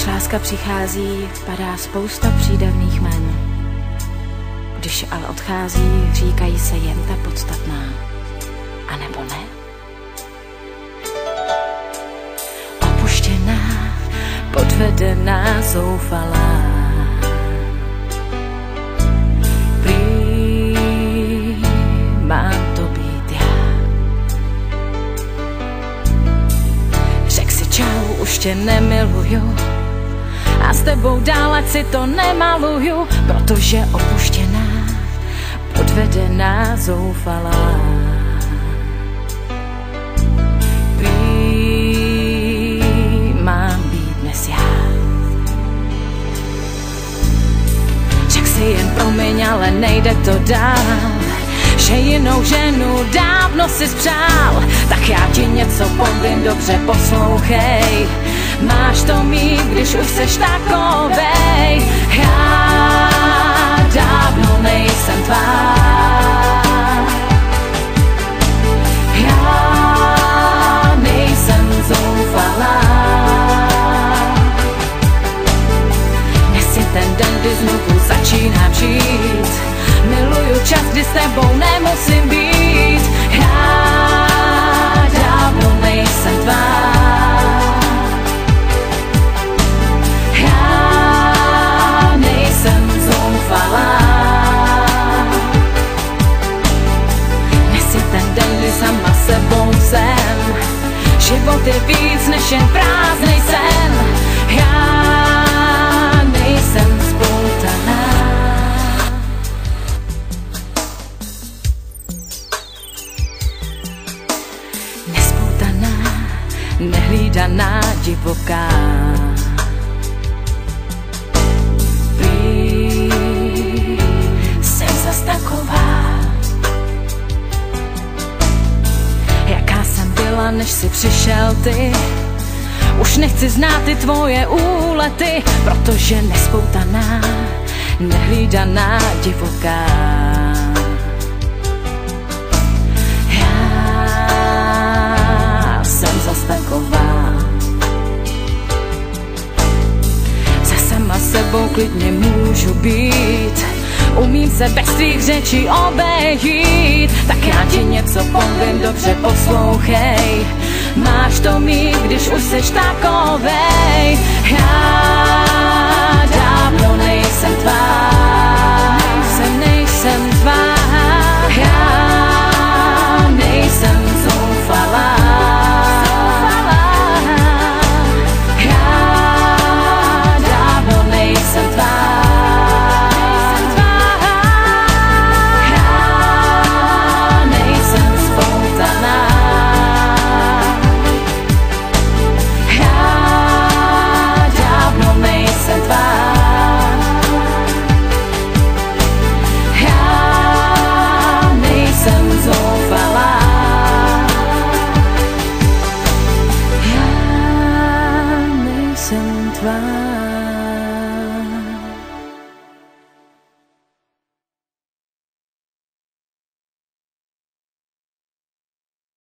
láska přichází, padá spousta přídavných jmen. Když ale odchází, říkají se jen ta podstatná. A nebo ne? Opuštěná, podvedená, zoufalá. Prý mám to být já. Řek si čau, už tě nemiluju a s tebou dál, ať si to nemaluju, protože opuštěná, podvedená, zoufalá. Prý mám být dnes já. Řek si jen promiň, ale nejde to dál, že jinou ženu dávno si spřál. Tak já ti něco povím, dobře poslouchej. Máš to mít, když už seš takovej. Já dávno nejsem tvá. Já nejsem zoufalá. Dnes je ten den, kdy znovu začínám žít. Miluju čas, kdy s tebou nemusím být. Já dávno nejsem tvá. Dnes je ten den, kdy sama sebou jsem. Život je víc než jen prázdnej sen. Já nejsem spoutaná. Nespoutaná, nehlídaná, divoká. Než si přišel ty, už nechci znát ty tvoje úlety, protože nespoutaná, nehlídaná, divoká. Já jsem zas taková. Za sama sebou klidně můžu být, umím se bez tvých řečí obejít. Tak já ti něco povím, dobře poslouchej. Máš to mít, když už seš takovej.